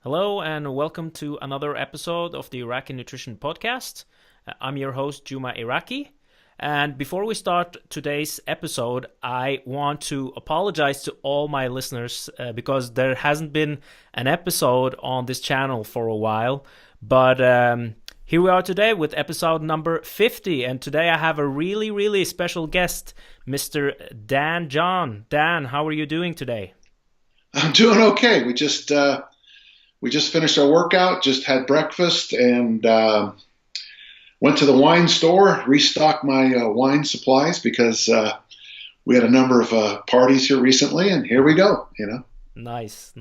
Hello and welcome to another episode of the Iraqi Nutrition Podcast. I'm your host, Juma Iraqi. And before we start today's episode, I want to apologize to all my listeners because there hasn't been an episode on this channel for a while. But here we are today with episode number 50. And today I have a really special guest, Mr. Dan John. Dan, how are you doing today? I'm doing okay. We just finished our workout, just had breakfast, and went to the wine store, restocked my wine supplies because we had a number of parties here recently, and here we go, you know. Nice.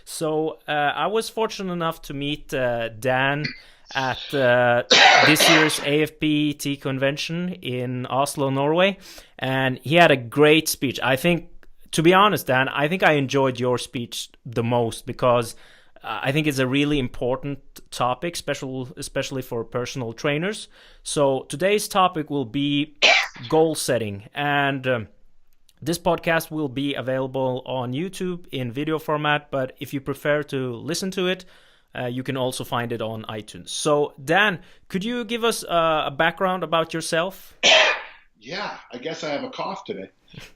So I was fortunate enough to meet Dan at this year's AFPT convention in Oslo, Norway, and he had a great speech. I think, to be honest, Dan, I think I enjoyed your speech the most because I think it's a really important topic, especially for personal trainers. So today's topic will be goal setting, and this podcast will be available on YouTube in video format, but if you prefer to listen to it, you can also find it on iTunes. So Dan, could you give us a background about yourself? Yeah, I guess I have a cough today.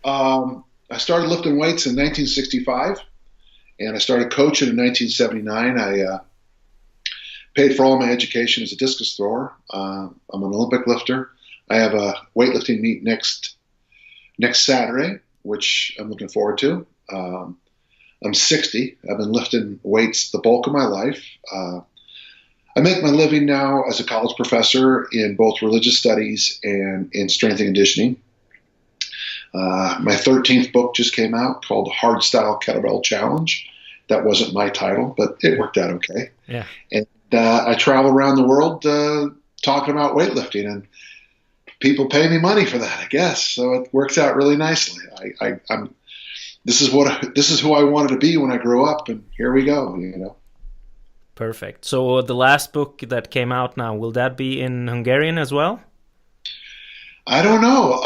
I started lifting weights in 1965. And I started coaching in 1979. I paid for all my education as a discus thrower. I'm an Olympic lifter. I have a weightlifting meet next Saturday, which I'm looking forward to. I'm 60. I've been lifting weights the bulk of my life. I make my living now as a college professor in both religious studies and in strength and conditioning. My 13th book just came out called Hardstyle Kettlebell Challenge. That wasn't my title, but it worked out okay. Yeah. And I travel around the world talking about weightlifting, and people pay me money for that, I guess. So it works out really nicely. This is who I wanted to be when I grew up, and here we go. You know. Perfect. So the last book that came out now, will that be in Hungarian as well? I don't know.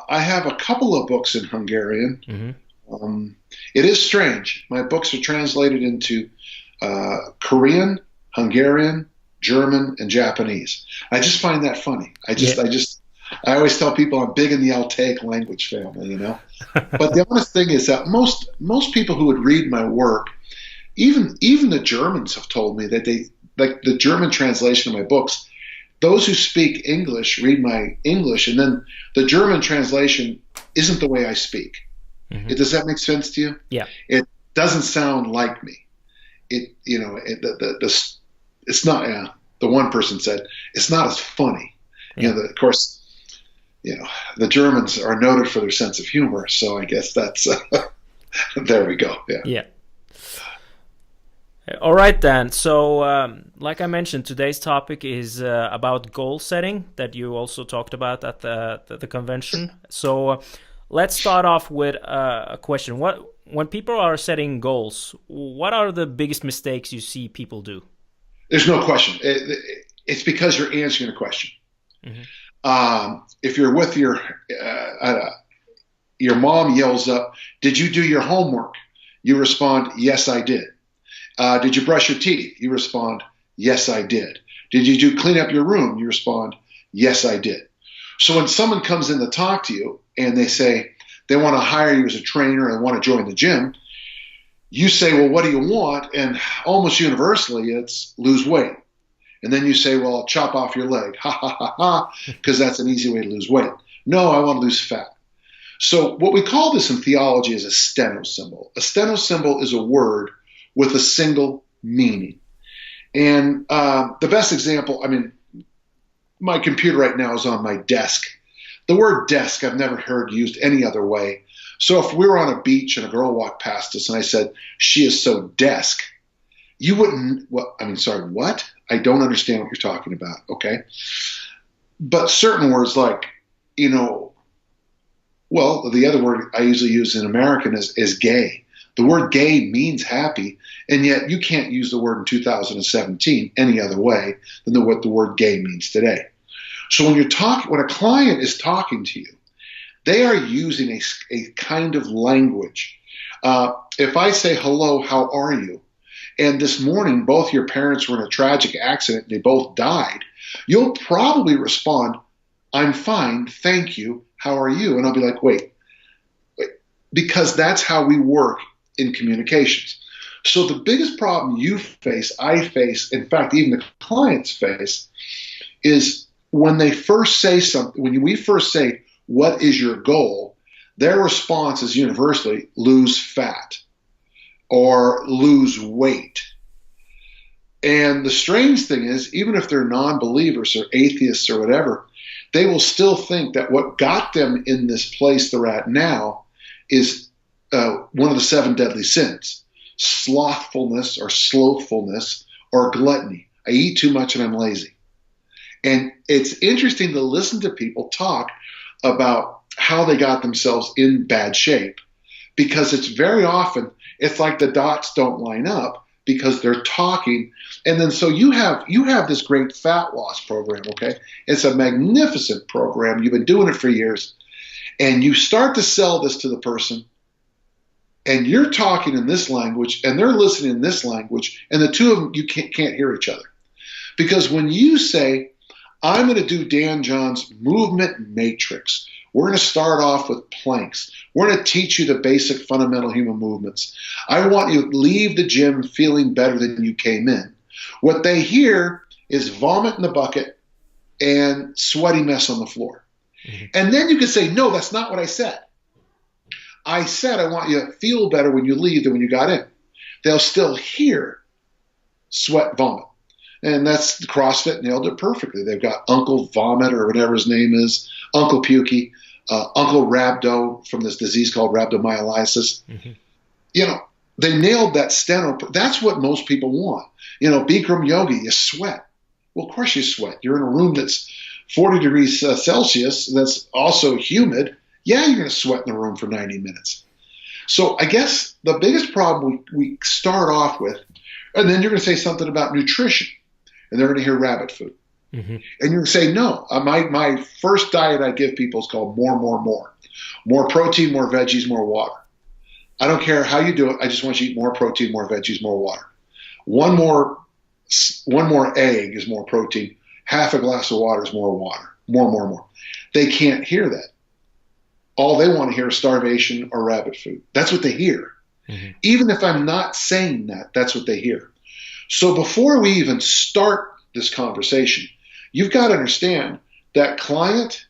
I have a couple of books in Hungarian. Mm-hmm. It is strange. My books are translated into Korean, Hungarian, German, and Japanese. I just find that funny. I always tell people I'm big in the Altaic language family, you know. But the honest thing is that most people who would read my work, even the Germans have told me that they like the German translation of my books. Those who speak English read my English, and then the German translation isn't the way I speak. Mm-hmm. Does that make sense to you? Yeah. It doesn't sound like me. It's not. The one person said it's not as funny. Yeah. You know, of course, you know, the Germans are noted for their sense of humor, so I guess that's there we go. Yeah. Yeah. All right, Dan. So, like I mentioned, today's topic is about goal setting that you also talked about at the convention. So, let's start off with a question. When people are setting goals, what are the biggest mistakes you see people do? There's no question. It's because you're answering a question. Mm-hmm. If you're with your mom yells up, "Did you do your homework?" You respond, "Yes, I did." Did you brush your teeth? You respond, "Yes, I did." Did you clean up your room? You respond, "Yes, I did." So when someone comes in to talk to you and they say they want to hire you as a trainer and want to join the gym, you say, "Well, what do you want?" And almost universally, it's lose weight. And then you say, "Well, chop off your leg." Ha, ha, ha, ha, because that's an easy way to lose weight. No, I want to lose fat. So what we call this in theology is a steno symbol. A steno symbol is a word with a single meaning. And the best example, I mean, my computer right now is on my desk. The word desk I've never heard used any other way. So if we were on a beach and a girl walked past us and I said, "She is so desk," you wouldn't, what? I don't understand what you're talking about, okay? But certain words like, you know, well, the other word I usually use in American is gay. The word gay means happy, and yet you can't use the word in 2017 any other way than what the word gay means today. So when a client is talking to you, they are using a kind of language. If I say, hello, how are you? And this morning, both your parents were in a tragic accident, they both died, you'll probably respond, I'm fine, thank you, how are you? And I'll be like, wait, because that's how we work in communications. So the biggest problem you face, I face, in fact, even the clients face, is when they first say something, when we first say, what is your goal? Their response is universally, lose fat or lose weight. And the strange thing is, even if they're non-believers or atheists or whatever, they will still think that what got them in this place they're at now is one of the 7 deadly sins: slothfulness or slothfulness or gluttony. I eat too much and I'm lazy. And it's interesting to listen to people talk about how they got themselves in bad shape, because it's very often, it's like the dots don't line up because they're talking. And then so you have this great fat loss program, okay? It's a magnificent program. You've been doing it for years. And you start to sell this to the person, and you're talking in this language, and they're listening in this language, and the two of them, you can't hear each other. Because when you say, I'm going to do Dan John's movement matrix, we're going to start off with planks. We're going to teach you the basic fundamental human movements. I want you to leave the gym feeling better than you came in. What they hear is vomit in the bucket and sweaty mess on the floor. Mm-hmm. And then you can say, no, that's not what I said. I said I want you to feel better when you leave than when you got in. They'll still hear sweat, vomit. And that's CrossFit nailed it perfectly. They've got Uncle Vomit or whatever his name is, Uncle Pukey, Uncle Rhabdo from this disease called rhabdomyolysis. Mm-hmm. You know, they nailed that steno. That's what most people want. You know, Bikram yogi, you sweat. Well, of course you sweat. You're in a room that's 40 degrees Celsius that's also humid. Yeah, you're going to sweat in the room for 90 minutes. So I guess the biggest problem we start off with, and then you're going to say something about nutrition, and they're going to hear rabbit food. Mm-hmm. And you're going to say, no, my first diet I give people is called more. More protein, more veggies, more water. I don't care how you do it. I just want you to eat more protein, more veggies, more water. One more egg is more protein. Half a glass of water is more water. More. They can't hear that. All they want to hear is starvation or rabbit food. That's what they hear. Mm-hmm. Even if I'm not saying that, that's what they hear. So before we even start this conversation, you've got to understand that client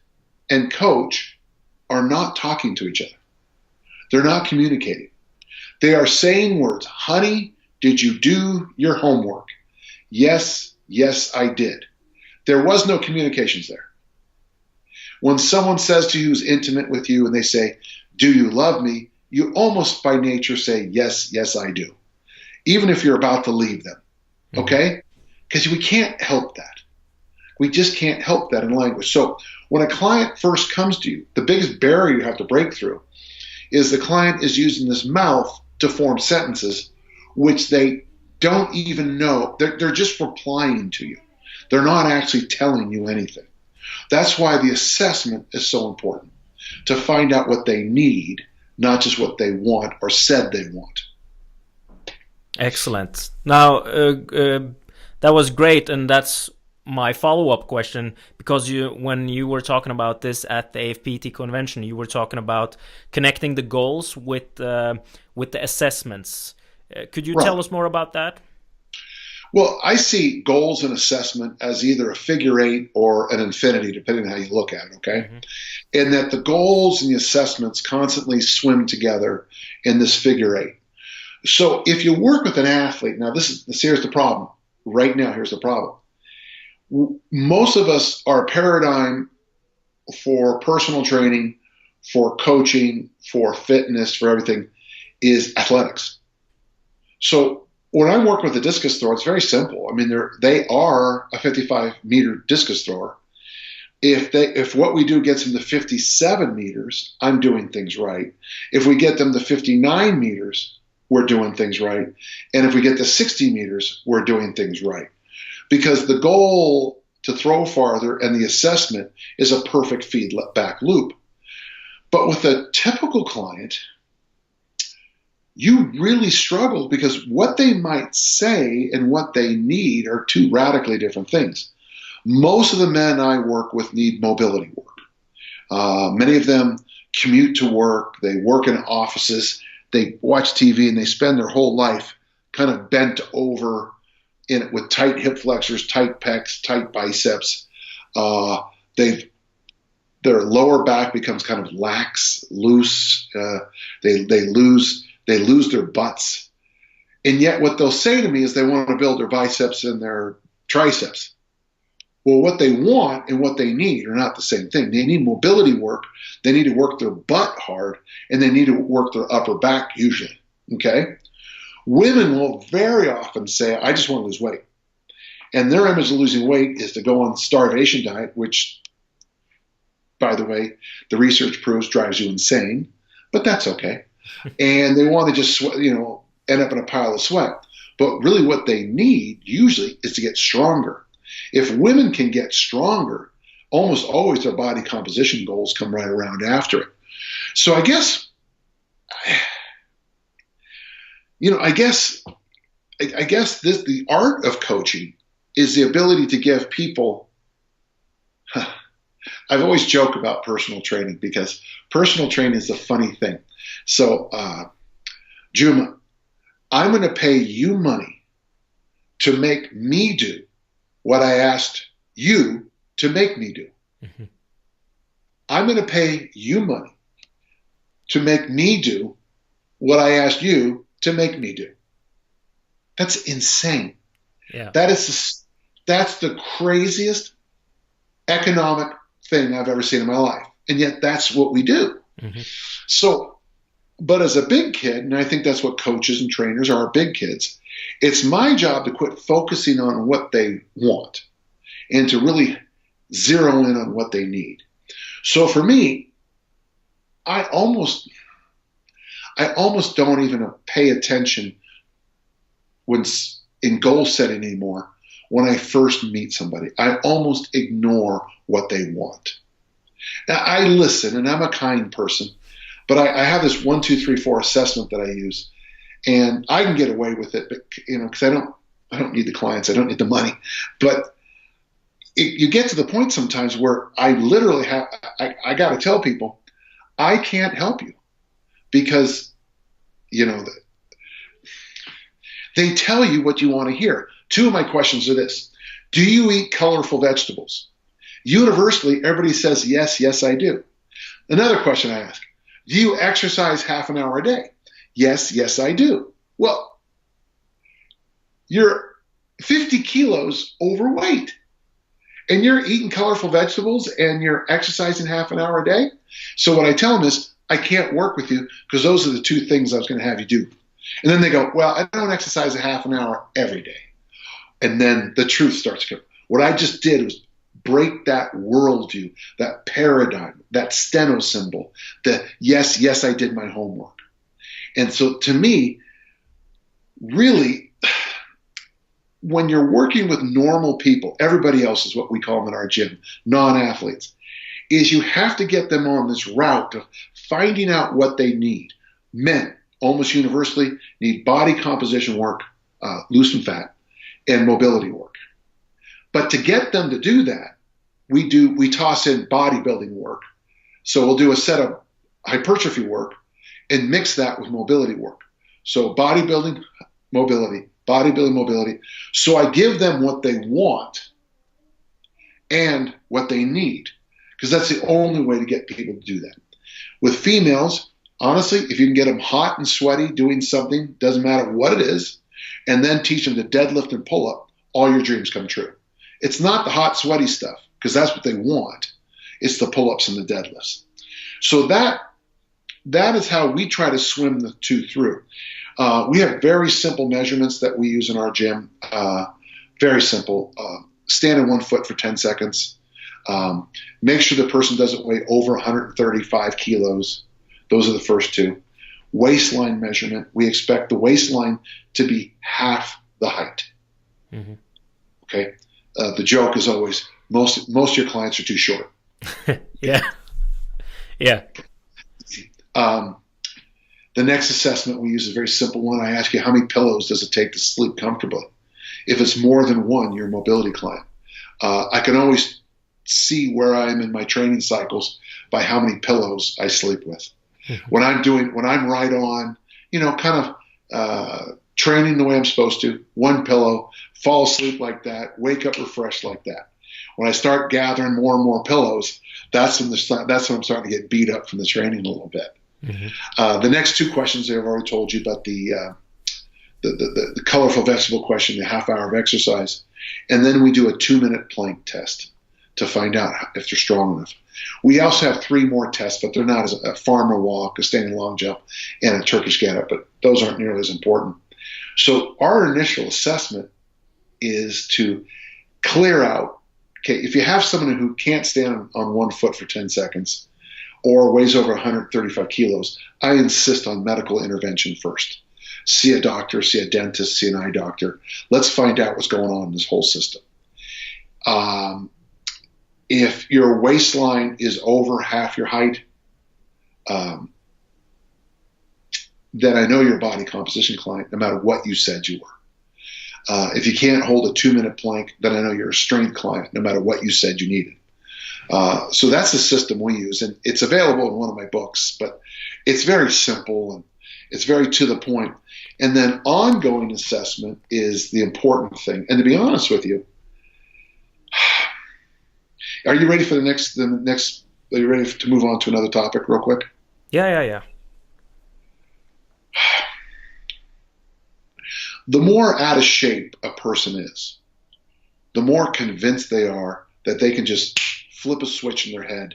and coach are not talking to each other. They're not communicating. They are saying words. Honey, did you do your homework? Yes, I did. There was no communications there. When someone says to you who's intimate with you and they say, do you love me? You almost by nature say, yes, I do. Even if you're about to leave them. Okay? Because we can't help that. We just can't help that in language. So when a client first comes to you, the biggest barrier you have to break through is the client is using this mouth to form sentences which they don't even know. They're just replying to you. They're not actually telling you anything. That's why the assessment is so important, to find out what they need, not just what they want or said they want. Excellent. Now, that was great, and that's my follow-up question, because when you were talking about this at the AFPT convention, you were talking about connecting the goals with the assessments. Could you tell us more about that? Well, I see goals and assessment as either a figure eight or an infinity, depending on how you look at it, okay? Mm-hmm. And that the goals and the assessments constantly swim together in this figure eight. So if you work with an athlete, now here's the problem. Right now, here's the problem. Most of us, our paradigm for personal training, for coaching, for fitness, for everything is athletics. So when I work with a discus thrower, it's very simple. I mean, they are a 55-meter discus thrower. If what we do gets them to 57 meters, I'm doing things right. If we get them to 59 meters, we're doing things right. And if we get to 60 meters, we're doing things right. Because the goal to throw farther, and the assessment is a perfect feedback loop. But with a typical client, you really struggle because what they might say and what they need are two radically different things. Most of the men I work with need mobility work. Many of them commute to work, they work in offices, they watch TV, and they spend their whole life kind of bent over in it with tight hip flexors, tight pecs, tight biceps. Their lower back becomes kind of lax, loose. They lose their butts, and yet what they'll say to me is they want to build their biceps and their triceps. Well, what they want and what they need are not the same thing. They need mobility work. They need to work their butt hard, and they need to work their upper back usually. Okay. Women will very often say, I just want to lose weight. And their image of losing weight is to go on the starvation diet, which, by the way, the research proves drives you insane, but that's okay. And they want to just sweat, end up in a pile of sweat. But really what they need usually is to get stronger. If women can get stronger, almost always their body composition goals come right around after it. So I guess the art of coaching is the ability to give people, I've always joked about personal training because personal training is a funny thing. So, Juma, I'm going to pay you money to make me do what I asked you to make me do. Mm-hmm. I'm going to pay you money to make me do what I asked you to make me do. That's insane. Yeah. That's the craziest economic thing I've ever seen in my life. And yet that's what we do. Mm-hmm. So, but as a big kid, and I think that's what coaches and trainers are, big kids, it's my job to quit focusing on what they want and to really zero in on what they need. So for me, I almost don't even pay attention when in goal setting anymore. When I first meet somebody, I almost ignore what they want. Now I listen, and I'm a kind person, but I have this 1, 2, 3, 4 assessment that I use, and I can get away with it, because I don't need the clients, I don't need the money, but you get to the point sometimes where I literally I got to tell people, I can't help you because, they tell you what you want to hear. 2 of my questions are this: do you eat colorful vegetables? Universally, everybody says, yes, I do. Another question I ask: do you exercise half an hour a day? Yes, I do. Well, you're 50 kilos overweight, and you're eating colorful vegetables, and you're exercising half an hour a day? So what I tell them is, I can't work with you because those are the 2 things I was going to have you do. And then they go, well, I don't exercise a half an hour every day. And then the truth starts to come. What I just did was break that worldview, that paradigm, that steno symbol, that yes, I did my homework. And so to me, really, when you're working with normal people, everybody else is what we call them in our gym, non-athletes, is you have to get them on this route of finding out what they need. Men, almost universally, need body composition work, loose and fat, and mobility work. But to get them to do that, we toss in bodybuilding work. So we'll do a set of hypertrophy work and mix that with mobility work. So bodybuilding, mobility. So I give them what they want and what they need, because that's the only way to get people to do that. With females, honestly, if you can get them hot and sweaty doing something, doesn't matter what it is, and then teach them to deadlift and pull up, all your dreams come true. It's not the hot, sweaty stuff, because that's what they want. It's the pull-ups and the deadlifts. So that is how we try to swim the 2 through. We have very simple measurements that we use in our gym. Very simple. Stand in 1 foot for 10 seconds. Make sure the person doesn't weigh over 135 kilos. Those are the first 2. Waistline measurement. We expect the waistline to be half the height. Mm-hmm. Okay. the joke is always most of your clients are too short. Yeah. Yeah. The next assessment we use is a very simple one. I ask you, how many pillows does it take to sleep comfortably? If it's more than one, you're a mobility client. I can always see where I am in my training cycles by how many pillows I sleep with. When I'm right on, kind of training the way I'm supposed to, one pillow, fall asleep like that, wake up refreshed like that. When I start gathering more and more pillows, that's when I'm starting to get beat up from the training a little bit. The next two questions I've already told you about, the colorful vegetable question, the half hour of exercise, and then we do a 2-minute plank test to find out if they're strong enough. We also have 3 more tests, but they're not as a farmer walk, a standing long jump, and a Turkish get up, but those aren't nearly as important. So our initial assessment is to clear out, okay, if you have someone who can't stand on one foot for 10 seconds or weighs over 135 kilos, I insist on medical intervention first. See a doctor, see a dentist, see an eye doctor. Let's find out what's going on in this whole system. If your waistline is over half your height, then I know you're a body composition client, no matter what you said you were. If you can't hold a 2-minute plank, then I know you're a strength client, no matter what you said you needed. So that's the system we use, and it's available in one of my books, but it's very simple and it's very to the point. And then ongoing assessment is the important thing. And to be honest with you, are you ready for the next, are you ready to move on to another topic real quick? Yeah. The more out of shape a person is, the more convinced they are that they can just flip a switch in their head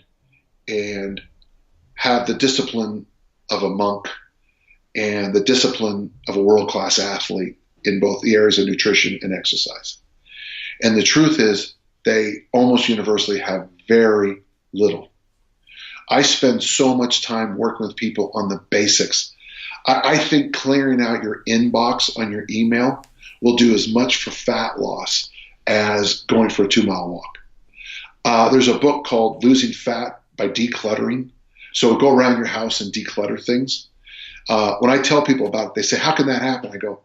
and have the discipline of a monk and the discipline of a world-class athlete in both the areas of nutrition and exercise. And the truth is, they almost universally have very little. I spend so much time working with people on the basics. I think clearing out your inbox on your email will do as much for fat loss as going for a 2-mile walk. There's a book called Losing Fat by Decluttering. So go around your house and declutter things. When I tell people about it, they say, how can that happen? I go,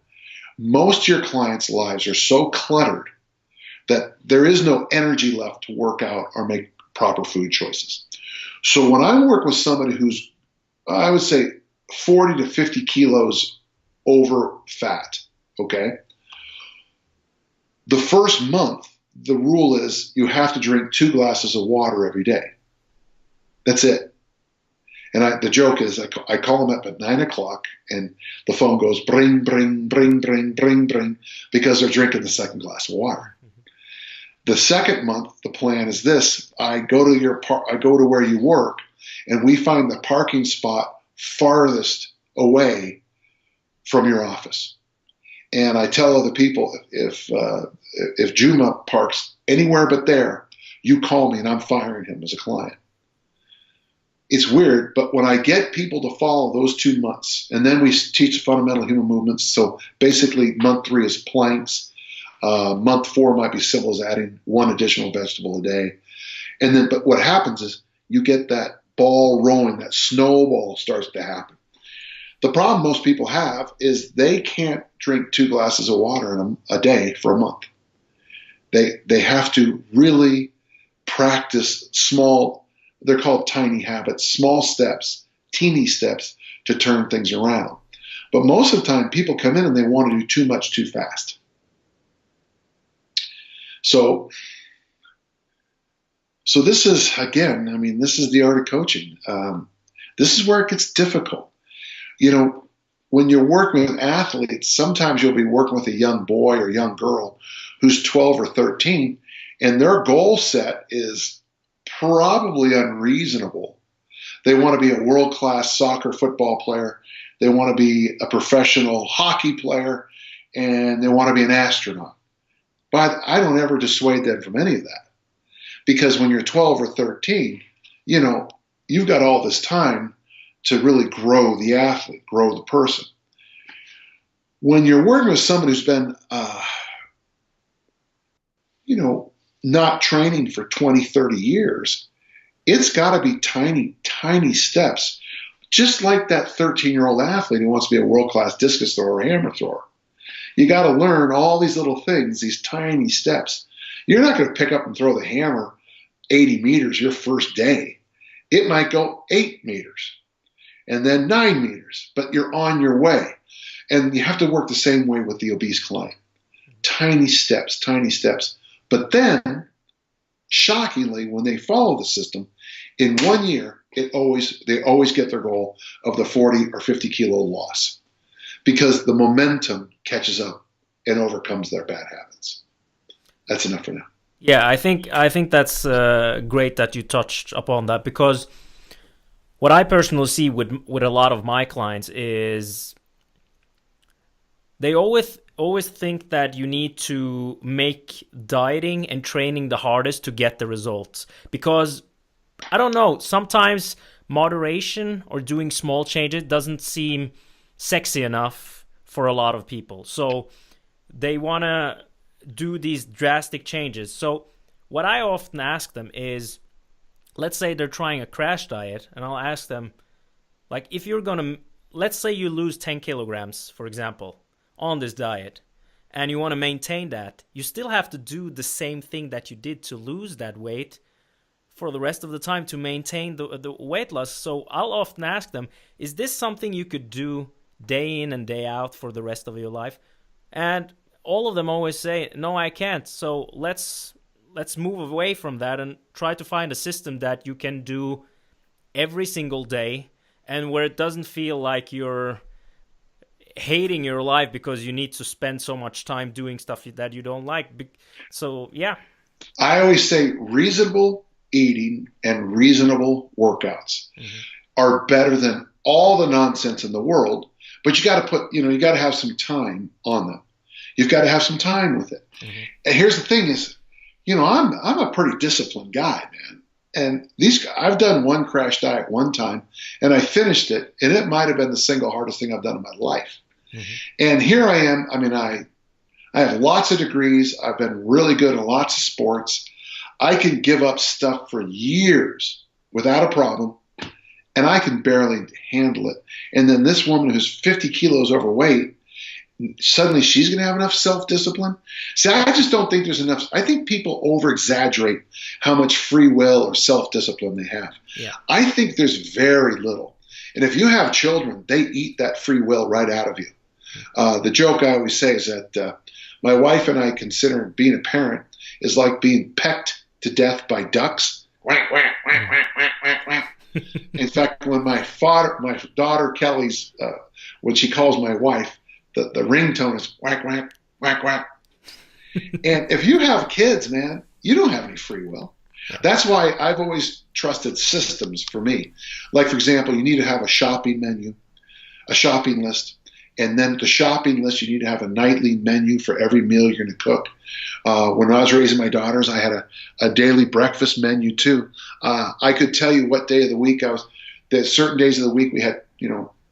most of your clients' lives are so cluttered that there is no energy left to work out or make proper food choices. So when I work with somebody who's, I would say, 40 to 50 kilos over fat, okay, the first month, the rule is you have to drink 2 glasses of water every day. That's it. And the joke is I call them up at 9 o'clock and the phone goes bring, bring, bring, bring, bring, bring, because they're drinking the second glass of water. The second month, the plan is this. I go to where you work and we find the parking spot farthest away from your office. And I tell other people, if Juma parks anywhere but there, you call me and I'm firing him as a client. It's weird, but when I get people to follow those 2 months, and then we teach fundamental human movements. So basically month 3 is planks. Month 4 might be simple as adding 1 additional vegetable a day. And then, but what happens is you get that ball rolling, that snowball starts to happen. The problem most people have is they can't drink 2 glasses of water in a day for a month. They have to really practice small, they're called tiny habits, small steps, teeny steps to turn things around. But most of the time people come in and they want to do too much too fast. So this is, again, I mean, this is the art of coaching. This is where it gets difficult. You know, when you're working with athletes, sometimes you'll be working with a young boy or young girl who's 12 or 13, and their goal set is probably unreasonable. They want to be a world-class soccer football player. They want to be a professional hockey player, and they want to be an astronaut. But I don't ever dissuade them from any of that. Because when you're 12 or 13, you know, you've got all this time to really grow the athlete, grow the person. When you're working with somebody who's been, not training for 20, 30 years, it's got to be tiny, tiny steps. Just like that 13-year-old athlete who wants to be a world-class discus thrower or hammer thrower. You got to learn all these little things, these tiny steps. You're not going to pick up and throw the hammer 80 meters your first day. It might go 8 meters and then 9 meters, but you're on your way. And you have to work the same way with the obese client. Tiny steps, tiny steps. But then, shockingly, when they follow the system, in 1 year, they always get their goal of the 40 or 50 kilo loss because the momentum catches up and overcomes their bad habits. That's enough for now. Yeah, I think that's great that you touched upon that, because what I personally see with a lot of my clients is they always think that you need to make dieting and training the hardest to get the results. Because, I don't know, sometimes moderation or doing small changes doesn't seem sexy enough for a lot of people. So they want to do these drastic changes. So what I often ask them is, let's say they're trying a crash diet, and I'll ask them, like, if you're going to, let's say you lose 10 kilograms, for example, on this diet, and you want to maintain that, you still have to do the same thing that you did to lose that weight for the rest of the time to maintain the weight loss. So I'll often ask them, is this something you could do day in and day out for the rest of your life? And all of them always say, no, I can't. So let's move away from that and try to find a system that you can do every single day, and where it doesn't feel like you're hating your life because you need to spend so much time doing stuff that you don't like. So, yeah. I always say reasonable eating and reasonable workouts are better than all the nonsense in the world, but you got to you got to have some time on them. You've got to have some time with it. And here's the thing is, I'm a pretty disciplined guy, man. And I've done one crash diet one time, and I finished it, and it might have been the single hardest thing I've done in my life. And here I am. I mean, I have lots of degrees. I've been really good in lots of sports. I can give up stuff for years without a problem, and I can barely handle it. And then this woman who's 50 kilos overweight, suddenly she's going to have enough self-discipline? See, I just don't think there's enough. I think people over-exaggerate how much free will or self-discipline they have. Yeah. I think there's very little. And if you have children, they eat that free will right out of you. The joke I always say is that my wife and I consider being a parent is like being pecked to death by ducks. Quack, quack, quack, quack, quack, quack, quack. In fact, when my daughter Kelly's, when she calls my wife, the ringtone is quack, quack, quack, quack. And if you have kids, man, you don't have any free will. That's why I've always trusted systems for me. Like, for example, you need to have a shopping menu, a shopping list. And then the shopping list, you need to have a nightly menu for every meal you're going to cook. When I was raising my daughters, I had a daily breakfast menu too. I could tell you what day of the week there's certain days of the week we had,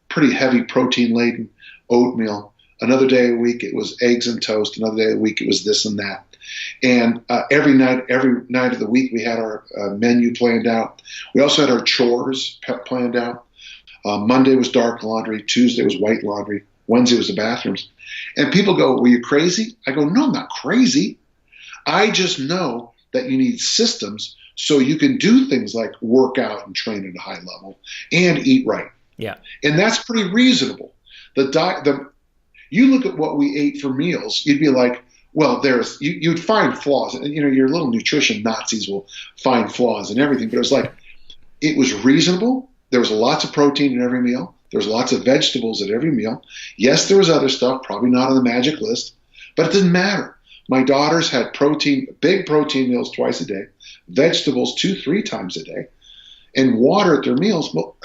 pretty heavy protein laden oatmeal. Another day of the week it was eggs and toast. Another day of the week it was this and that. And every night of the week we had our menu planned out. We also had our chores planned out. Monday was dark laundry. Tuesday was white laundry. Wednesday was the bathrooms. And people go, were you crazy? I go, no, I'm not crazy. I just know that you need systems so you can do things like work out and train at a high level and eat right. Yeah. And that's pretty reasonable. You look at what we ate for meals, you'd be like, well, you'd find flaws. And, your little nutrition Nazis will find flaws in everything. But it was reasonable. There was lots of protein in every meal. There was lots of vegetables at every meal. Yes, there was other stuff, probably not on the magic list, but it didn't matter. My daughters had big protein meals twice a day, vegetables 2-3 times a day, and water at their meals. Well,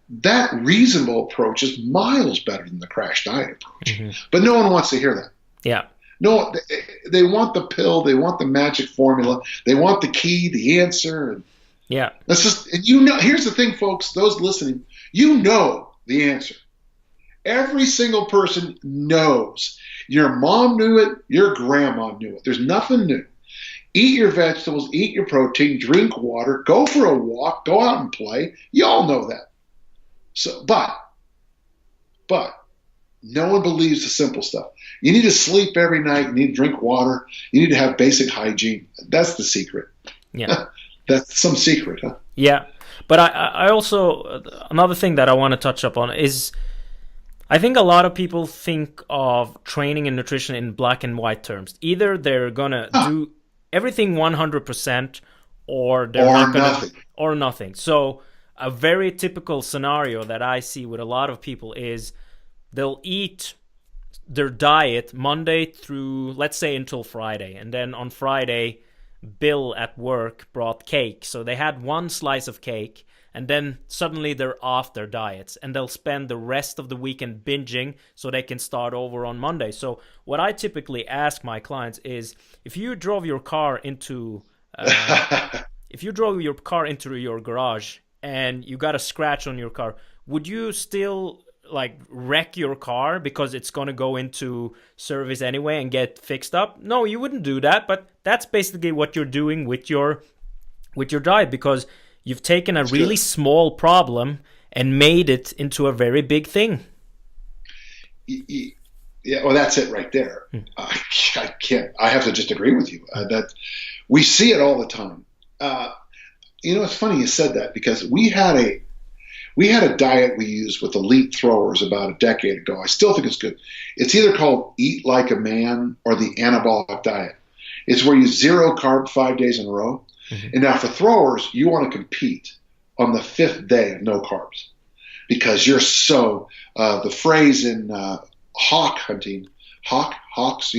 that reasonable approach is miles better than the crash diet approach. But no one wants to hear that. Yeah. No, they want the pill. They want the magic formula. They want the key, the answer. And yeah. That's just, here's the thing, folks, those listening, the answer. Every single person knows. Your mom knew it. Your grandma knew it. There's nothing new. Eat your vegetables, eat your protein, drink water, go for a walk, go out and play. You all know that. So, but no one believes the simple stuff. You need to sleep every night. You need to drink water. You need to have basic hygiene. That's the secret. Yeah. That's some secret, huh? Yeah. But I also, another thing that I want to touch upon is, I think a lot of people think of training and nutrition in black and white terms. Either they're going to do everything 100% or they're not going to, or nothing. So a very typical scenario that I see with a lot of people is they'll eat their diet Monday through, let's say, until Friday. And then on Friday, Bill at work brought cake. So they had one slice of cake, and then suddenly they're off their diets. And they'll spend the rest of the weekend binging so they can start over on Monday. So what I typically ask my clients is, if you drove your car into your garage and you got a scratch on your car, would you still wreck your car because it's going to go into service anyway and get fixed up? No, you wouldn't do that. But that's basically what you're doing with your diet, because you've taken a really small problem and made it into a very big thing. Yeah, well, that's it right there. I can't. I have to just agree with you. That we see it all the time. It's funny you said that, because we had a diet we used with elite throwers about a decade ago. I still think it's good. It's either called Eat Like a Man or the anabolic diet. It's where you zero carb 5 days in a row. Mm-hmm. And now for throwers, you want to compete on the 5th day of no carbs, because you're so, the phrase in hawk hunting, hawks,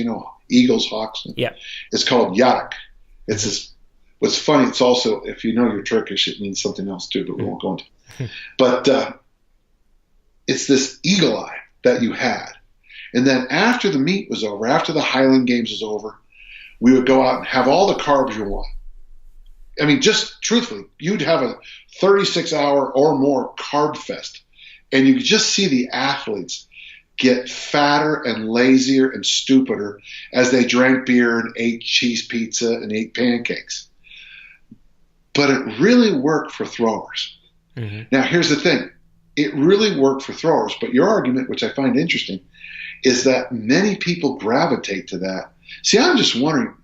eagles, hawks. Yeah. It's called yarak. It's this, what's funny, it's also, if you know you're Turkish, it means something else too, but we won't go into. But it's this eagle eye that you had. And then after the meet was over, after the Highland Games was over, we would go out and have all the carbs you want. I mean, just truthfully, you'd have a 36-hour or more carb fest, and you could just see the athletes get fatter and lazier and stupider as they drank beer and ate cheese pizza and ate pancakes. But it really worked for throwers. Mm-hmm. Now, here's the thing. It really worked for throwers, but your argument, which I find interesting, is that many people gravitate to that. See, I'm just wondering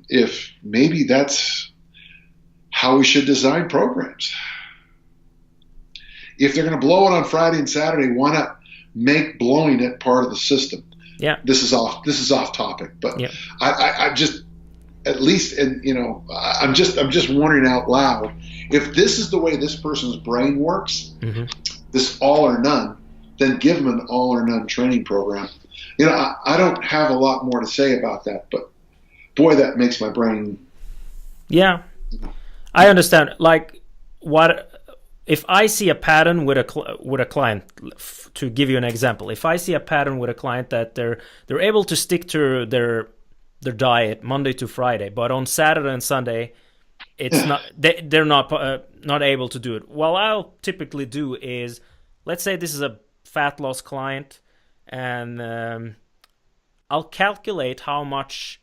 if maybe that's how we should design programs. If they're going to blow it on Friday and Saturday, why not make blowing it part of the system? Yeah. This is off topic, but yeah. I just, at least, and I'm just wondering out loud, if this is the way this person's brain works, mm-hmm. this all or none, then give them an all or none training program. I don't have a lot more to say about that, but boy, that makes my brain. Yeah, I understand. What if I see a pattern with a client? To give you an example, if I see a pattern with a client that they're able to stick to their diet Monday to Friday, but on Saturday and Sunday, it's not. They're not able to do it. What I'll typically do is, let's say this is a fat loss client, and I'll calculate how much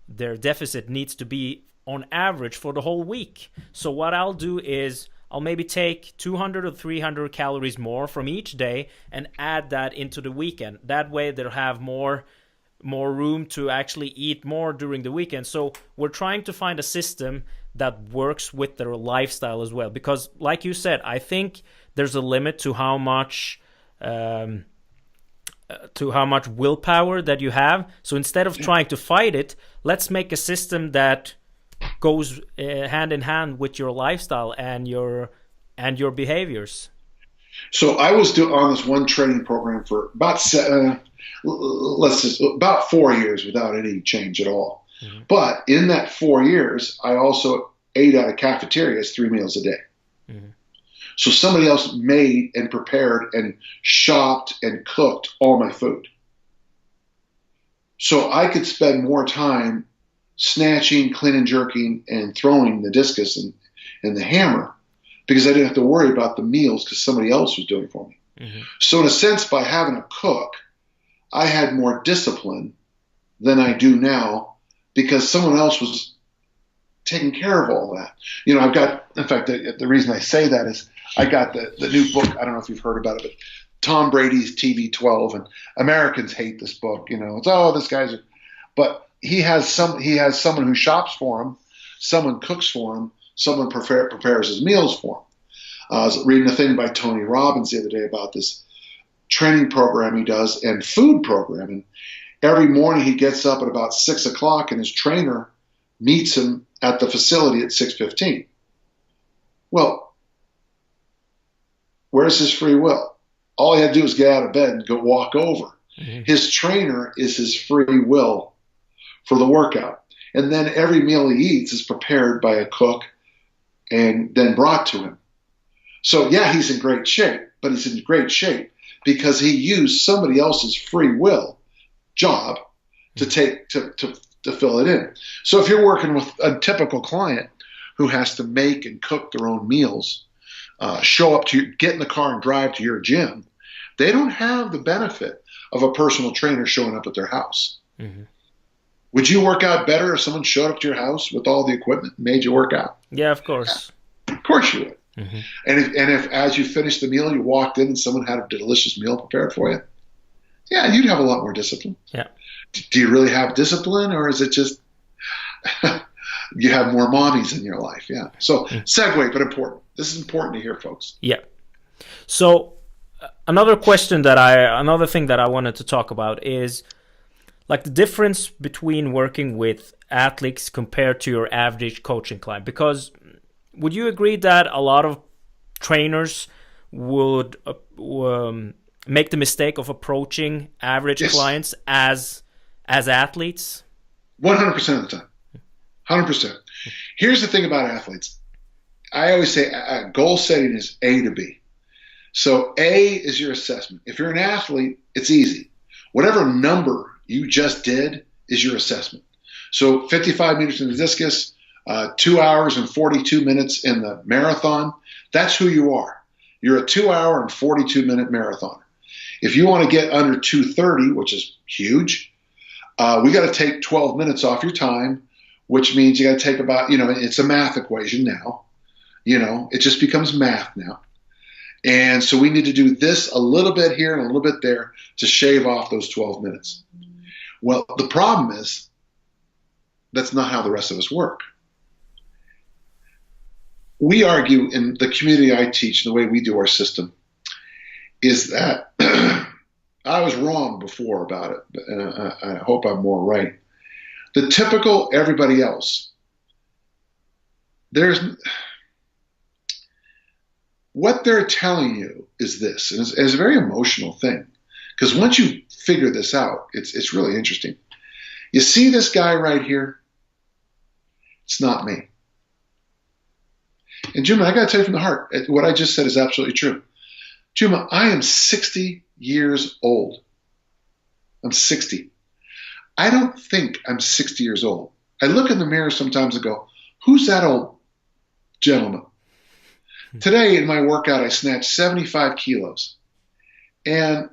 their deficit needs to be on average for the whole week. So what I'll do is I'll maybe take 200 or 300 calories more from each day and add that into the weekend. That way they'll have more room to actually eat more during the weekend. So we're trying to find a system that works with their lifestyle as well. Because like you said, I think there's a limit to how much willpower that you have. So instead of trying to fight it, let's make a system that goes hand in hand with your lifestyle and your behaviors. So I was on this one training program for about 4 years without any change at all. Mm-hmm. But in that 4 years, I also ate out of cafeterias 3 meals a day. Mm-hmm. So somebody else made and prepared and shopped and cooked all my food. So I could spend more time snatching, clean and jerking, and throwing the discus and the hammer, because I didn't have to worry about the meals because somebody else was doing it for me. Mm-hmm. So in a sense, by having a cook, I had more discipline than I do now because someone else was taking care of all that. You know, I've got, in fact, the reason I say that is I got the new book. I don't know if you've heard about it, but Tom Brady's TB12, and Americans hate this book. You know, it's, oh, this guy's, but he has someone who shops for him, someone cooks for him, someone prepares his meals for him. I was reading a thing by Tony Robbins the other day about this training program he does and food program. And every morning he gets up at about 6 o'clock, and his trainer meets him at the facility at 6:15. Well, where's his free will? All he had to do was get out of bed and go walk over. Mm-hmm. His trainer is his free will for the workout. And then every meal he eats is prepared by a cook and then brought to him. So, yeah, he's in great shape, but he's in great shape because he used somebody else's free will job to fill it in. So if you're working with a typical client who has to make and cook their own meals, show up to get in the car and drive to your gym, they don't have the benefit of a personal trainer showing up at their house. Mm-hmm. Would you work out better if someone showed up to your house with all the equipment and made you work out? Yeah, of course. Yeah, of course you would. Mm-hmm. And if as you finished the meal, you walked in and someone had a delicious meal prepared for you, yeah, you'd have a lot more discipline. Yeah. Do you really have discipline, or is it just you have more mommies in your life? Yeah. So segue, but important. This is important to hear, folks. Yeah. So another thing that I wanted to talk about is like the difference between working with athletes compared to your average coaching client. Because would you agree that a lot of trainers would make the mistake of approaching average clients as athletes? 100% of the time. 100%. Here's the thing about athletes. I always say goal setting is A to B. So A is your assessment. If you're an athlete, it's easy. Whatever number you just did is your assessment. So 55 meters in the discus, 2 hours and 42 minutes in the marathon, that's who you are. You're a 2 hour and 42 minute marathoner. If you want to get under 2:30, which is huge, we got to take 12 minutes off your time, which means you got to take about, it's a math equation now. It just becomes math now. And so we need to do this a little bit here and a little bit there to shave off those 12 minutes. Well, the problem is that's not how the rest of us work. We argue in the community I teach, the way we do our system, is that I was wrong before about it, and I hope I'm more right. The typical everybody else, what they're telling you is this, and it's a very emotional thing, because once you figure this out, it's really interesting. You see this guy right here? It's not me. And Juma, I got to tell you from the heart, what I just said is absolutely true. Juma, I am 60 years old. I'm 60. I don't think I'm 60 years old. I look in the mirror sometimes and go, who's that old gentleman? Today in my workout, I snatched 75 kilos. And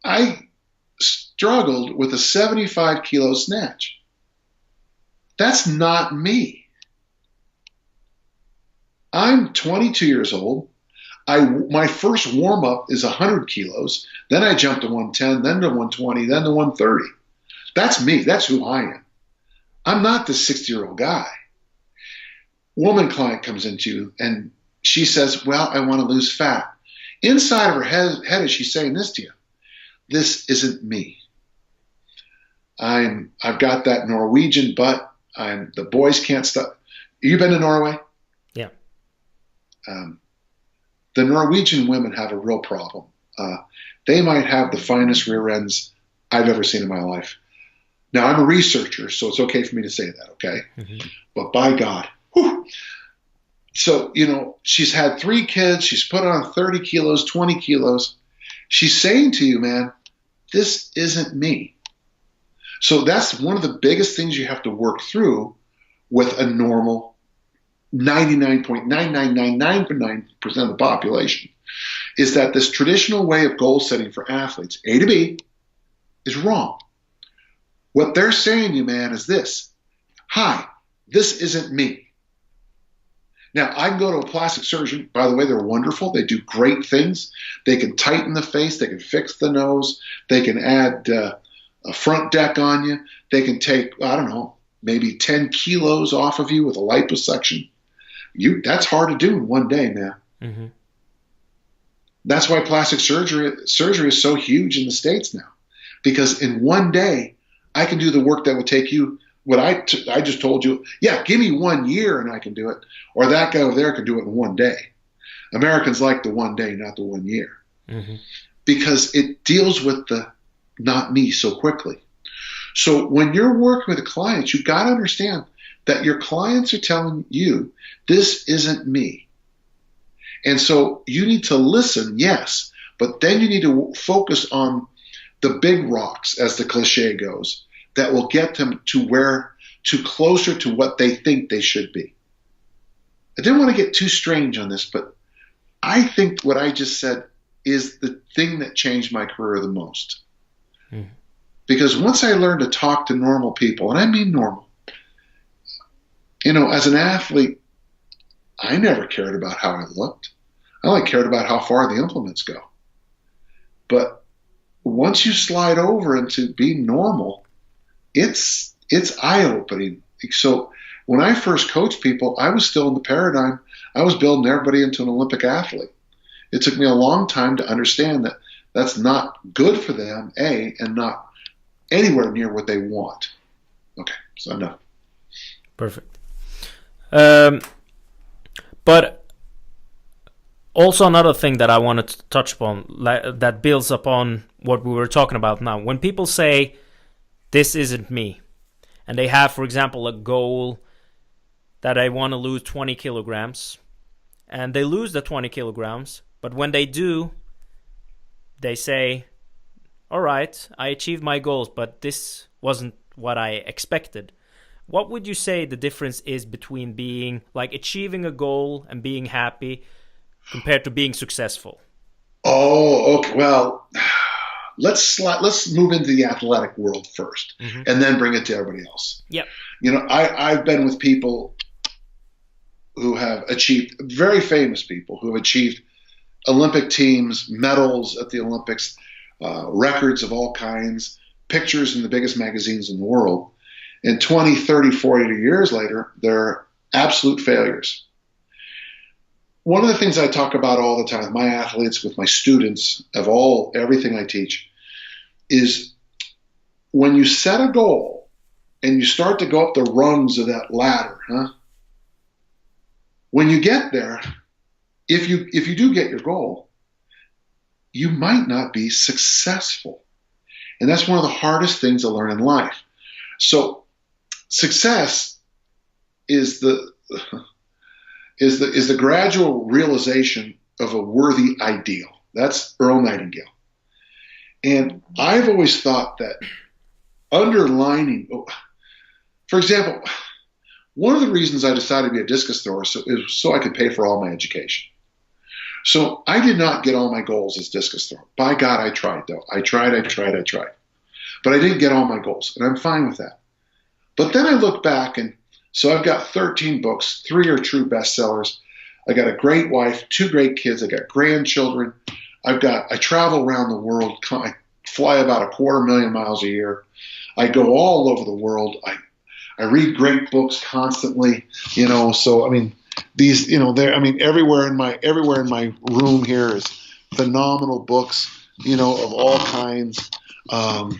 I struggled with a 75 kilo snatch. That's not me. I'm 22 years old. My first warm-up is 100 kilos. Then I jump to 110, then to 120, then to 130. That's me. That's who I am. I'm not this 60-year-old guy. Woman client comes into you, and she says, well, I want to lose fat. Inside of her head is she saying this to you. This isn't me. I've got that Norwegian butt. The boys can't stop. You been to Norway? Yeah. The Norwegian women have a real problem. They might have the finest rear ends I've ever seen in my life. Now, I'm a researcher, so it's okay for me to say that, okay? Mm-hmm. But by God. Whew. So, she's had 3 kids. She's put on 30 kilos, 20 kilos. She's saying to you, man, this isn't me. So that's one of the biggest things you have to work through with a normal 99.9999% of the population, is that this traditional way of goal setting for athletes, A to B, is wrong. What they're saying to you, man, is this. Hi, this isn't me. Now, I can go to a plastic surgeon. By the way, they're wonderful. They do great things. They can tighten the face. They can fix the nose. They can add a front deck on you. They can take, I don't know, maybe 10 kilos off of you with a liposuction. That's hard to do in one day, man. Mm-hmm. That's why plastic surgery is so huge in the States now. Because in one day, I can do the work that would take you, what I just told you, yeah, give me 1 year and I can do it. Or that guy over there can do it in one day. Americans like the 1 day, not the 1 year. Mm-hmm. Because it deals with the not me so quickly. So when you're working with a client, you've got to understand that your clients are telling you, this isn't me. And so you need to listen, yes, but then you need to focus on the big rocks, as the cliche goes, that will get them to closer to what they think they should be. I didn't want to get too strange on this, but I think what I just said is the thing that changed my career the most. Mm. Because once I learned to talk to normal people, and I mean normal, as an athlete, I never cared about how I looked. I only cared about how far the implements go. But once you slide over into being normal, it's eye-opening. So when I first coached people, I was still in the paradigm. I was building everybody into an Olympic athlete. It took me a long time to understand that that's not good for them, A, and not anywhere near what they want. Okay, so enough. Perfect. But also another thing that I wanted to touch upon that builds upon what we were talking about now. When people say, this isn't me, and they have, for example, a goal that they want to lose 20 kilograms, and they lose the 20 kilograms, but when they do, they say, all right, I achieved my goals, but this wasn't what I expected. What would you say the difference is between being, like, achieving a goal and being happy compared to being successful? Oh, okay. Well, let's move into the athletic world first, mm-hmm. and then bring it to everybody else. Yep. I've been with people who have achieved, very famous people who have achieved Olympic teams, medals at the Olympics, records of all kinds, pictures in the biggest magazines in the world. And 20, 30, 40 years later, they're absolute failures. One of the things I talk about all the time with my athletes, with my students, everything I teach, is when you set a goal and you start to go up the rungs of that ladder, when you get there, if you do get your goal, you might not be successful. And that's one of the hardest things to learn in life. So success is the gradual realization of a worthy ideal. That's Earl Nightingale. And I've always thought that underlining, for example, one of the reasons I decided to be a discus thrower is so I could pay for all my education. So I did not get all my goals as discus thrower. By God, I tried though. I tried. But I didn't get all my goals, and I'm fine with that. But then I look back, and so I've got 13 books, 3 are true bestsellers. I got a great wife, 2 great kids. I got grandchildren. I travel around the world. I fly about 250,000 miles a year. I go all over the world. I read great books constantly. So I mean, these, everywhere in my room here is phenomenal books, of all kinds. I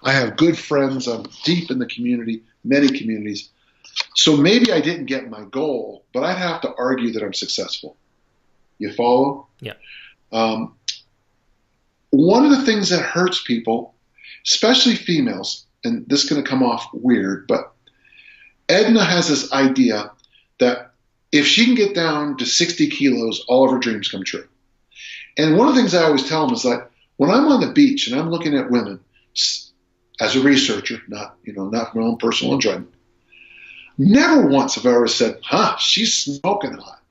have good friends. I'm deep in the community, many communities. So maybe I didn't get my goal, but I'd have to argue that I'm successful. You follow? Yeah. One of the things that hurts people, especially females, and this is going to come off weird, but Edna has this idea that if she can get down to 60 kilos, all of her dreams come true. And one of the things I always tell them is that when I'm on the beach and I'm looking at women, as a researcher, not for my own personal enjoyment, never once have I ever said, she's smoking hot.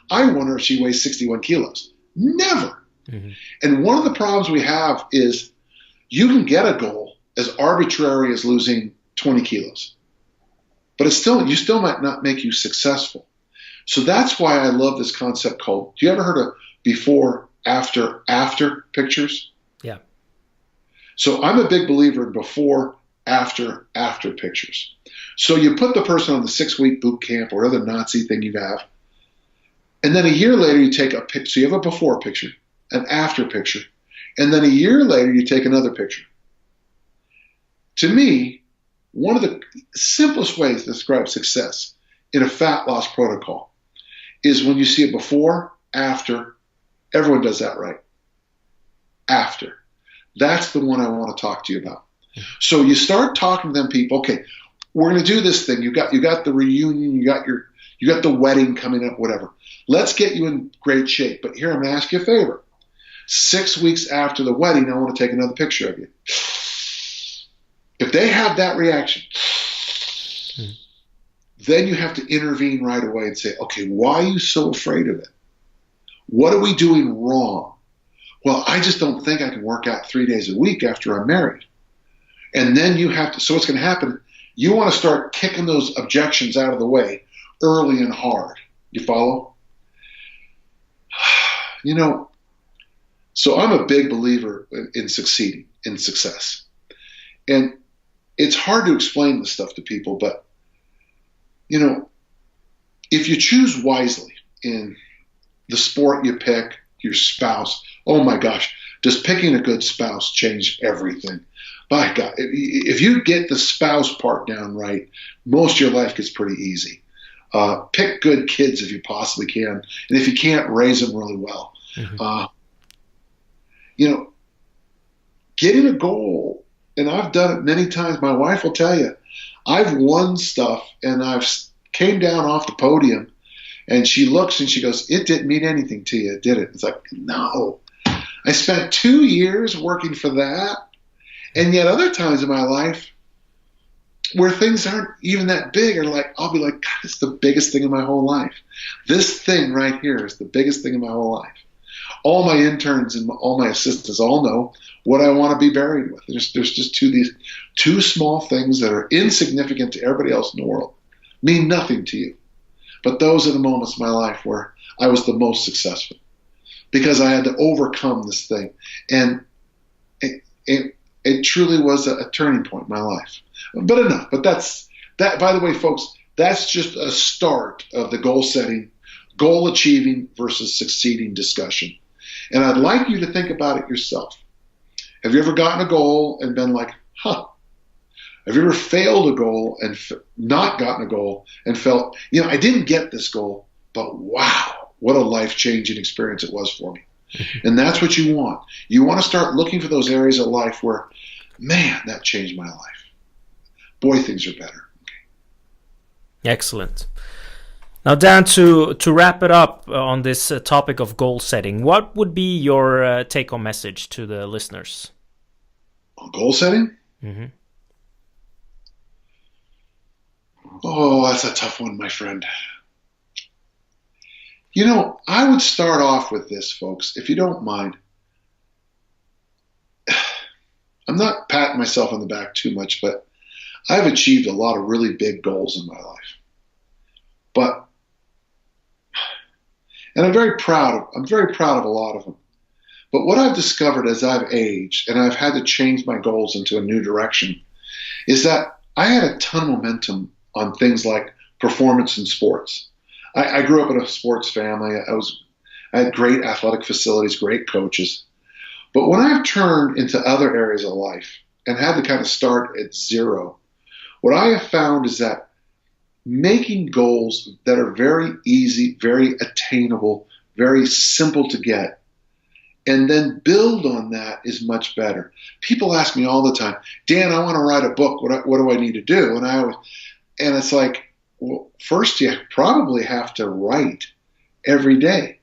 I wonder if she weighs 61 kilos. Never. Mm-hmm. And one of the problems we have is you can get a goal as arbitrary as losing 20 kilos. But you still might not make you successful. So that's why I love this concept called, do you ever heard of before, after pictures? Yeah. So I'm a big believer in before, after pictures. So you put the person on the 6-week boot camp or other Nazi thing you have, and then a year later you take a picture. So you have a before picture, an after picture, and then a year later you take another picture. To me, one of the simplest ways to describe success in a fat loss protocol is when you see it before, after. Everyone does that right. After. That's the one I want to talk to you about. So you start talking to them people, okay, we're going to do this thing. You got the reunion, you got the wedding coming up, whatever. Let's get you in great shape. But here, I'm going to ask you a favor. 6 weeks after the wedding, I want to take another picture of you. If they have that reaction, then you have to intervene right away and say, okay, why are you so afraid of it? What are we doing wrong? Well, I just don't think I can work out 3 days a week after I'm married. And then you have to, so what's going to happen, you want to start kicking those objections out of the way early and hard. You follow? You know, so I'm a big believer in succeeding, in success. And it's hard to explain this stuff to people, but, you know, if you choose wisely in the sport you pick, your spouse, oh my gosh, does picking a good spouse change everything? My God, if you get the spouse part down right, most of your life gets pretty easy. Pick good kids if you possibly can, and if you can't, raise them really well. Mm-hmm. You know, getting a goal, and I've done it many times. My wife will tell you, I've won stuff, and I've came down off the podium, and she looks and she goes, "It didn't mean anything to you, did it?" It's like, no. I spent 2 years working for that, and yet other times in my life where things aren't even that big are like, I'll be like, God, it's the biggest thing in my whole life. This thing right here is the biggest thing in my whole life. All my interns and all my assistants all know what I want to be buried with. There's just these two small things that are insignificant to everybody else in the world, mean nothing to you. But those are the moments in my life where I was the most successful because I had to overcome this thing. And it truly was a turning point in my life. But enough. But that's that. By the way, folks, that's just a start of the goal setting, goal achieving versus succeeding discussion. And I'd like you to think about it yourself. Have you ever gotten a goal and been like, huh? Have you ever failed a goal and not gotten a goal and felt, I didn't get this goal, but wow, what a life-changing experience it was for me. And that's what you want. You want to start looking for those areas of life where, man, that changed my life. Boy, things are better. Excellent. Now, Dan, to wrap it up on this topic of goal setting, what would be your take-home message to the listeners? On goal setting? Mm-hmm. Oh, that's a tough one, my friend. I would start off with this, folks, if you don't mind. I'm not patting myself on the back too much, but I've achieved a lot of really big goals in my life. And I'm very proud of a lot of them. But what I've discovered as I've aged and I've had to change my goals into a new direction is that I had a ton of momentum on things like performance in sports. I grew up in a sports family. I had great athletic facilities, great coaches. But when I've turned into other areas of life and had to kind of start at zero, what I have found is that making goals that are very easy, very attainable, very simple to get, and then build on that is much better. People ask me all the time, Dan, I want to write a book. What do I need to do? And it's like, well, first you probably have to write every day.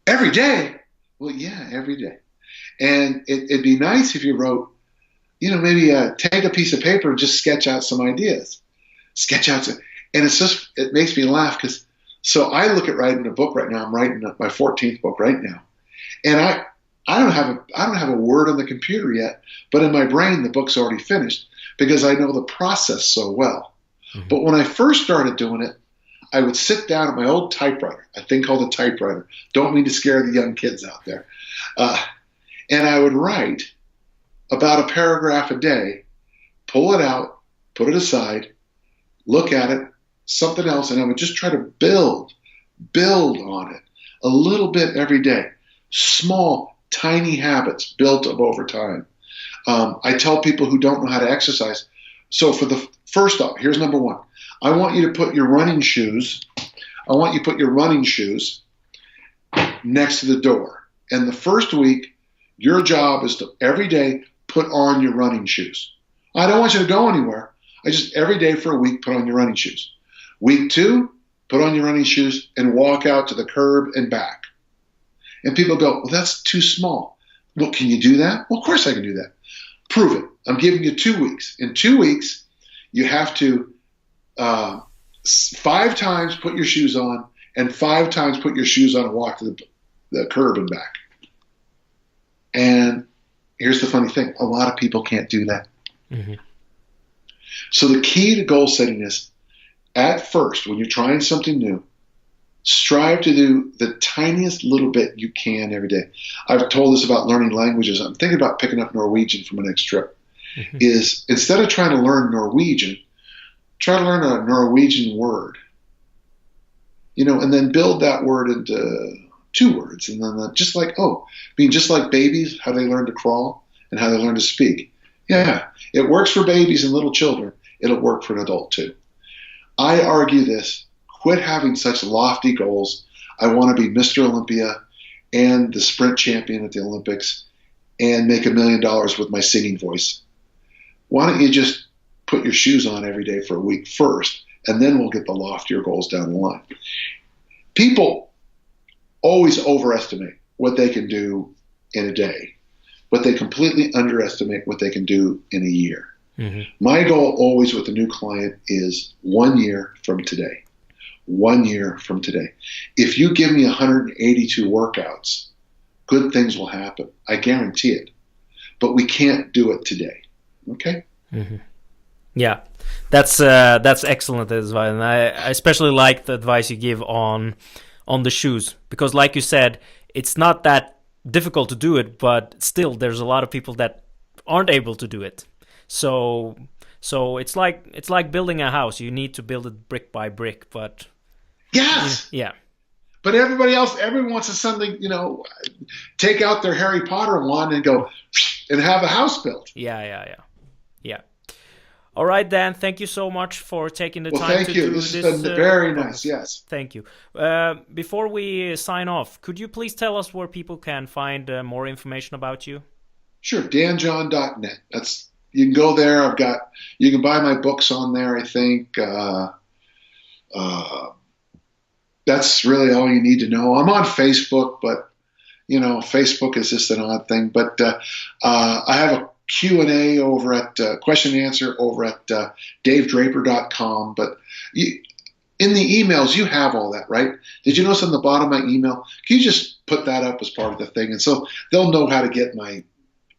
Every day? Well, yeah, every day. And it'd be nice if you wrote, maybe take a piece of paper and just sketch out some ideas. And it makes me laugh so I look at writing a book right now. I'm writing my 14th book right now. And I don't have a word on the computer yet, but in my brain the book's already finished because I know the process so well. Mm-hmm. But when I first started doing it, I would sit down at my old typewriter, a thing called a typewriter. Don't mean to scare the young kids out there. And I would write about a paragraph a day, pull it out, put it aside, look at it, something else, and I would just try to build on it a little bit every day. Small, tiny habits built up over time. I tell people who don't know how to exercise, so for the first off, here's number one. I want you to put your running shoes, next to the door. And the first week, your job is to every day put on your running shoes. I don't want you to go anywhere. I just every day for a week, put on your running shoes. Week 2, put on your running shoes and walk out to the curb and back. And people go, well, that's too small. Well, can you do that? Well, of course I can do that. Prove it. I'm giving you 2 weeks. In 2 weeks, you have to 5 times put your shoes on and 5 times put your shoes on and walk to the curb and back. And here's the funny thing. A lot of people can't do that. Mm-hmm. So the key to goal setting is, at first, when you're trying something new, strive to do the tiniest little bit you can every day. I've told this about learning languages. I'm thinking about picking up Norwegian for my next trip. Mm-hmm. Is instead of trying to learn Norwegian, try to learn a Norwegian word. And then build that word into 2 words. And then just like babies, how they learn to crawl and how they learn to speak. Yeah, it works for babies and little children. It'll work for an adult too. I argue this. Quit having such lofty goals. I want to be Mr. Olympia and the sprint champion at the Olympics and make $1 million with my singing voice. Why don't you just put your shoes on every day for a week first, and then we'll get the loftier goals down the line. People always overestimate what they can do in a day, but they completely underestimate what they can do in a year. Mm-hmm. My goal always with a new client is 1 year from today. 1 year from today. If you give me 182 workouts, good things will happen. I guarantee it. But we can't do it today. Okay? Mm-hmm. Yeah, that's excellent advice, and I especially like the advice you give on the shoes, because like you said, it's not that difficult to do it, but still there's a lot of people that aren't able to do it. So it's like building a house. You need to build it brick by brick, but yes, yeah. But everyone wants to suddenly, take out their Harry Potter wand and go and have a house built. Yeah. All right, Dan, thank you so much for taking the time to do this. This has been very nice, yes. Thank you. Before we sign off, could you please tell us where people can find more information about you? Sure, danjohn.net. You can go there. You can buy my books on there, I think. That's really all you need to know. I'm on Facebook, but, Facebook is just an odd thing. But I have a Q&A over at question and answer over at davedraper.com. But in the emails, you have all that, right? Did you notice on the bottom of my email? Can you just put that up as part of the thing? And so they'll know how to get my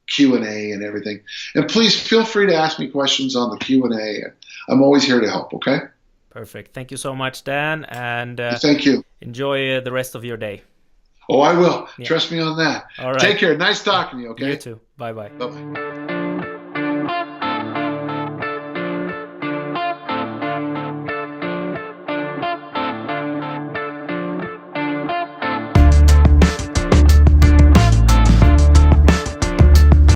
Q&A and everything. And please feel free to ask me questions on the Q&A. I'm always here to help, okay? Perfect. Thank you so much, Dan. And thank you. Enjoy the rest of your day. Oh, I will. Yeah. Trust me on that. All right. Take care. Nice talking to you, okay? You too. Bye-bye. Bye-bye.